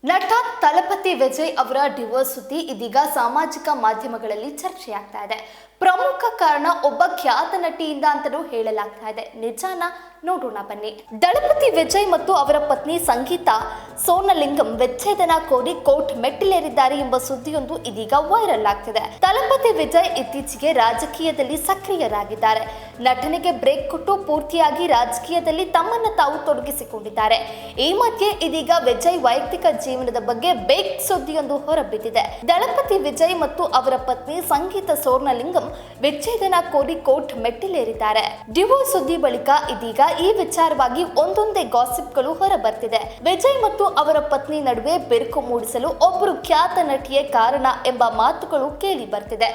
ನಟ ತಲಪತಿ ವಿಜಯ್ ಅವರ ಡಿವೋರ್ಸ್ ಸುದ್ದಿ ಇದೀಗ ಸಾಮಾಜಿಕ ಮಾಧ್ಯಮಗಳಲ್ಲಿ ಚರ್ಚೆಯಾಗ್ತಾ ಇದೆ. ಪ್ರಮುಖ ಕಾರಣ ಒಬ್ಬ ಖ್ಯಾತ ನಟಿಯಿಂದ ಅಂತಲೂ ಹೇಳಲಾಗ್ತಾ ಇದೆ. ನಿಜಾನ ನೋಡೋಣ ಬನ್ನಿ. ದಳಪತಿ ವಿಜಯ್ ಮತ್ತು ಅವರ ಪತ್ನಿ ಸಂಗೀತಾ ಸೋನಲಿಂಗಂ ವಿಚ್ಛೇದನ ಕೋರಿ ಕೋರ್ಟ್ ಮೆಟ್ಟಿಲೇರಿದ್ದಾರೆ ಎಂಬ ಸುದ್ದಿಯೊಂದು ಇದೀಗ ವೈರಲ್ ಆಗ್ತಿದೆ. ತಲಪತಿ ವಿಜಯ್ ಇತ್ತೀಚೆಗೆ ರಾಜಕೀಯದಲ್ಲಿ ಸಕ್ರಿಯರಾಗಿದ್ದಾರೆ. ನಟನೆಗೆ ಬ್ರೇಕ್ ಕೊಟ್ಟು ಪೂರ್ತಿಯಾಗಿ ರಾಜಕೀಯದಲ್ಲಿ ತಮ್ಮನ್ನು ತಾವು ತೊಡಗಿಸಿಕೊಂಡಿದ್ದಾರೆ. ಈ ಮಧ್ಯೆ ಇದೀಗ ವಿಜಯ್ ವೈಯಕ್ತಿಕ ಜೀವನದ ಬಗ್ಗೆ ಬೇಕ್ ಸುದ್ದಿಯೊಂದು ಹೊರಬಿದ್ದಿದೆ. ದಳಪತಿ ವಿಜಯ್ ಮತ್ತು ಅವರ ಪತ್ನಿ ಸಂಗೀತಾ ಸೋನಲಿಂಗಂ ವಿಚ್ಛೇದನ ಕೋರಿ ಕೋರ್ಟ್ ಮೆಟ್ಟಿಲೇರಿದ್ದಾರೆ. ಡಿವೋರ್ಸ್ ಸುದ್ದಿ ಬಳಿಕ ಇದೀಗ ಈ ವಿಚಾರವಾಗಿ ಒಂದೊಂದೇ ಗಾಸಿಪ್ಗಳು ಹೊರಬರ್ತಿದೆ. ವಿಜಯ್ ಮತ್ತು ಅವರ ಪತ್ನಿ ನಡುವೆ ಬೆರುಕು ಮೂಡಿಸಲು ಒಬ್ಬರು ಖ್ಯಾತ ನಟಿಯೇ ಕಾರಣ ಎಂಬ ಮಾತುಗಳು ಕೇಳಿ ಬರ್ತಿದೆ.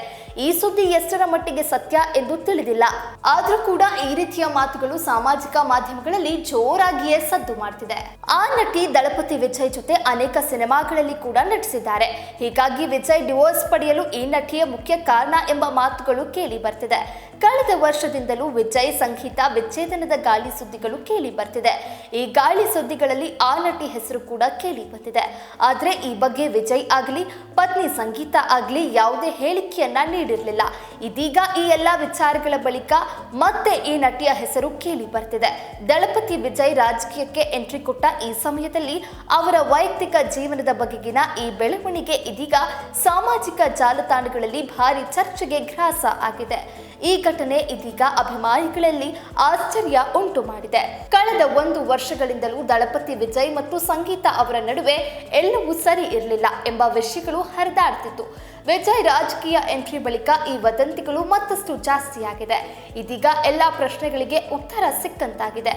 ಈ ಸುದ್ದಿ ಎಷ್ಟರ ಮಟ್ಟಿಗೆ ಸತ್ಯ ಎಂದು ತಿಳಿದಿಲ್ಲ. ಆದ್ರೂ ಕೂಡ ಈ ರೀತಿಯ ಮಾತುಗಳು ಸಾಮಾಜಿಕ ಮಾಧ್ಯಮಗಳಲ್ಲಿ ಜೋರಾಗಿಯೇ ಸದ್ದು ಮಾಡ್ತಿದೆ. ಆ ನಟಿ ದಳಪತಿ ವಿಜಯ್ ಜೊತೆ ಅನೇಕ ಸಿನಿಮಾಗಳಲ್ಲಿ ಕೂಡ ನಟಿಸಿದ್ದಾರೆ. ಹೀಗಾಗಿ ವಿಜಯ್ ಡಿವೋರ್ಸ್ ಪಡೆಯಲು ಈ ನಟಿಯ ಮುಖ್ಯ ಕಾರಣ ಎಂಬ ಮಾತುಗಳು ಕೇಳಿ ಬರ್ತಿದೆ. ಕಳೆದ ವರ್ಷದಿಂದಲೂ ವಿಜಯ್ ಸಂಗೀತಾ ವಿಚ್ಛೇದನದ ಗಾಳಿ ಸುದ್ದಿಗಳು ಕೇಳಿ ಬರ್ತಿದೆ. ಈ ಗಾಳಿ ಸುದ್ದಿಗಳಲ್ಲಿ ಆ ನಟಿ ಹೆಸರು ಕೂಡ ಕೇಳಿ ಬಂದಿದೆ. ಆದ್ರೆ ಈ ಬಗ್ಗೆ ವಿಜಯ್ ಆಗಲಿ ಪತ್ನಿ ಸಂಗೀತಾ ಆಗಲಿ ಯಾವುದೇ ಹೇಳಿಕೆಯನ್ನ ನೀಡಿರಲಿಲ್ಲ. ಇದೀಗ ಈ ಎಲ್ಲಾ ವಿಚಾರಗಳ ಬಳಿಕ ಮತ್ತೆ ಈ ನಟಿಯ ಹೆಸರು ಕೇಳಿ ಬರ್ತಿದೆ. ದಳಪತಿ ವಿಜಯ್ ರಾಜಕೀಯಕ್ಕೆ ಎಂಟ್ರಿ ಕೊಟ್ಟ ಈ ಸಮಯದಲ್ಲಿ ಅವರ ವೈಯಕ್ತಿಕ ಜೀವನದ ಬಗೆಗಿನ ಈ ಬೆಳವಣಿಗೆ ಇದೀಗ ಸಾಮಾಜಿಕ ಜಾಲತಾಣಗಳಲ್ಲಿ ಭಾರಿ ಚರ್ಚೆಗೆ ಗ್ರಾಸ ಆಗಿದೆ. ಈ ಘಟನೆ ಇದೀಗ ಅಭಿಮಾನಿಗಳಲ್ಲಿ ಆಶ್ಚರ್ಯ ಉಂಟು ಮಾಡಿದೆ. ಕಳೆದ 1 ವರ್ಷಗಳಿಂದಲೂ ದಳಪತಿ ವಿಜಯ್ ಮತ್ತು ಸಂಗೀತಾ ಅವರ ನಡುವೆ ಎಲ್ಲವೂ ಸರಿ ಇರಲಿಲ್ಲ ಎಂಬ ವಿಷಯಗಳು ಹರಿದಾಡ್ತಿತ್ತು. ವಿಜಯ್ ರಾಜಕೀಯ ಎಂಟ್ರಿ ಬಳಿಕ ಈ ವದಂತಿಗಳು ಮತ್ತಷ್ಟು ಜಾಸ್ತಿಯಾಗಿದೆ. ಇದೀಗ ಎಲ್ಲಾ ಪ್ರಶ್ನೆಗಳಿಗೆ ಉತ್ತರ ಸಿಕ್ಕಂತಾಗಿದೆ.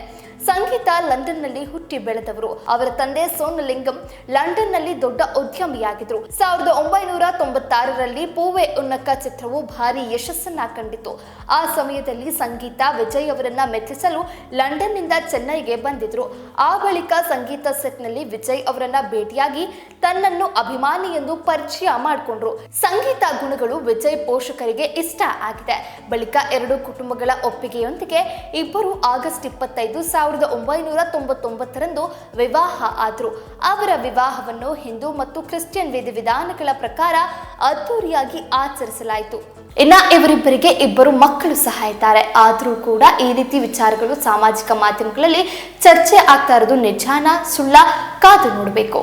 ಸಂಗೀತಾ ಲಂಡನ್ನಲ್ಲಿ ಹುಟ್ಟಿ ಬೆಳೆದವರು. ಅವರ ತಂದೆ ಸೋನಲಿಂಗಂ ಲಂಡನ್ನಲ್ಲಿ ದೊಡ್ಡ ಉದ್ಯಮಿಯಾಗಿದ್ರು. 1996ರಲ್ಲಿ ಪೂವೆ ಉನ್ನಕ ಚಿತ್ರವು ಭಾರಿ ಯಶಸ್ಸನ್ನ ಕಂಡಿತು. ಆ ಸಮಯದಲ್ಲಿ ಸಂಗೀತಾ ವಿಜಯ್ ಅವರನ್ನ ಮೆಚ್ಚಿಸಲು ಲಂಡನ್ನಿಂದ ಚೆನ್ನೈಗೆ ಬಂದಿದ್ರು. ಆ ಬಳಿಕ ಸಂಗೀತ ಸೆಟ್ನಲ್ಲಿ ವಿಜಯ್ ಅವರನ್ನ ಭೇಟಿಯಾಗಿ ತನ್ನನ್ನು ಅಭಿಮಾನಿ ಎಂದು ಪರಿಚಯ ಮಾಡಿಕೊಂಡ್ರು. ಸಂಗೀತ ಗುಣಗಳು ವಿಜಯ್ ಪೋಷಕರಿಗೆ ಇಷ್ಟ ಆಗಿದೆ. ಬಳಿಕ 2 ಕುಟುಂಬಗಳ ಒಪ್ಪಿಗೆಯೊಂದಿಗೆ ಇಬ್ಬರು ಆಗಸ್ಟ್ 25, 1999ರಂದು ವಿವಾಹ ಆದ್ರು. ಅವರ ವಿವಾಹವನ್ನು ಹಿಂದೂ ಮತ್ತು ಕ್ರಿಶ್ಚಿಯನ್ ವಿಧಿವಿಧಾನಗಳ ಪ್ರಕಾರ ಅದ್ದೂರಿಯಾಗಿ ಆಚರಿಸಲಾಯಿತು. ಇನ್ನ ಇವರಿಬ್ಬರಿಗೆ 2 ಮಕ್ಕಳು ಸಹ ಇದ್ದಾರೆ. ಆದರೂ ಕೂಡ ಈ ರೀತಿ ವಿಚಾರಗಳು ಸಾಮಾಜಿಕ ಮಾಧ್ಯಮಗಳಲ್ಲಿ ಚರ್ಚೆ ಆಗ್ತಾ ಇರೋದು ನಿಜಾನ ಸುಳ್ಳ ಕಾದು ನೋಡಬೇಕು.